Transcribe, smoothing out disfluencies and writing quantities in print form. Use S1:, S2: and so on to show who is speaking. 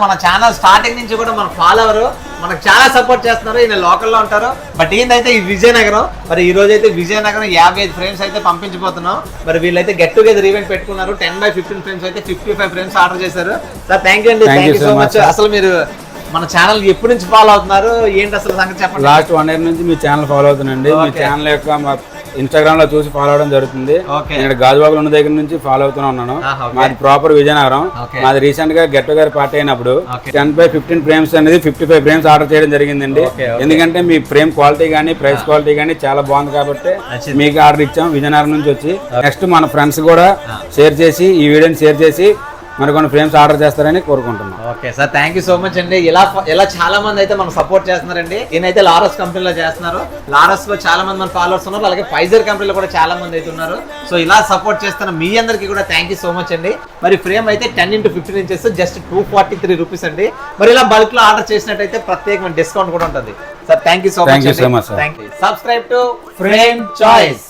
S1: మన channel starting నుంచి కూడా మన ఫాలోవర్ మనకు చాలా సపోర్ట్ చేస్తున్నారు. ఈయన లోకల్లో ఉంటారు. బట్ ఏంటైతే ఈ విజయనగరం, మరి ఈ రోజు అయితే విజయనగరం 55 ఫ్రేమ్స్ అయితే పంపించబోతున్నాం. మరి వీళ్ళైతే గెట్ టుగెదర్ ఈవెంట్ పెట్టుకున్నారు. 10x15 ఫ్రేమ్స్ అయితే 55 ఫ్రేమ్స్ ఆర్డర్ చేశారు. సార్ థ్యాంక్ యూ అండి, థ్యాంక్ యూ సో మచ్. అసలు మీరు మన ఛానల్ ఎప్పటి నుంచి ఫాలో అవుతున్నారు, ఏంటి అసలు సంగతి చెప్పండి.
S2: లాస్ట్ 1 year నుంచి మీ ఛానల్ ఫాలో అవుతున్నాండి. మీ ఛానల్ యొక్క ఇన్స్టాగ్రామ్ లో చూసి ఫాలో అవడం జరుగుతుంది. నేను గాజువాకలో ఉన్న దగ్గర నుంచి ఫాలో అవుతూనే ఉన్నాను. మాది ప్రాపర్ విజయనగరం. మాది రీసెంట్ గా గెట్ టుగెదర్ పార్టీ అయినప్పుడు 10x15 ఫ్రేమ్స్ అనేది 55 ఫ్రేమ్స్ ఆర్డర్ చేయడం జరిగిందండి. ఎందుకంటే మీ ఫ్రేమ్ క్వాలిటీ గానీ ప్రైస్ క్వాలిటీ గానీ చాలా బాగుంది కాబట్టి మీకు ఆర్డర్ ఇచ్చాం విజయనగరం నుంచి వచ్చి. నెక్స్ట్ మన ఫ్రెండ్స్ కూడా షేర్ చేసి ఈ వీడియోని షేర్ చేసి మరి కొన్ని ఫ్రేమ్స్ ఆర్డర్ చేస్తారని కోరుకుంటున్నాం.
S1: Okay sir, thank you so much అండి. ఇలా చాలా మంది అయితే మనం సపోర్ట్ చేస్తున్నారండి. ఈయనైతే లారస్ కంపెనీలో చేస్తున్నారు. లారస్ లో చాలా మంది మన ఫాలోవర్స్ ఉన్నారు. అలాగే ఫైజర్ కంపెనీలో కూడా చాలా మంది అయితే ఉన్నారు. సో ఇలా సపోర్ట్ చేస్తున్న మీ అందరికీ కూడా థ్యాంక్ యూ సో మచ్ అండి. మరి ఫ్రేమ్ అయితే 10x15 ఇంచెస్ జస్ట్ 243 రూపీస్ అండి. మరి ఇలా బల్క్ లో ఆర్డర్ చేసినట్టయితే ప్రత్యేకమైన డిస్కౌంట్ కూడా ఉంటుంది. Sir thank you so much.
S2: Thank you.
S1: Subscribe to frame choice.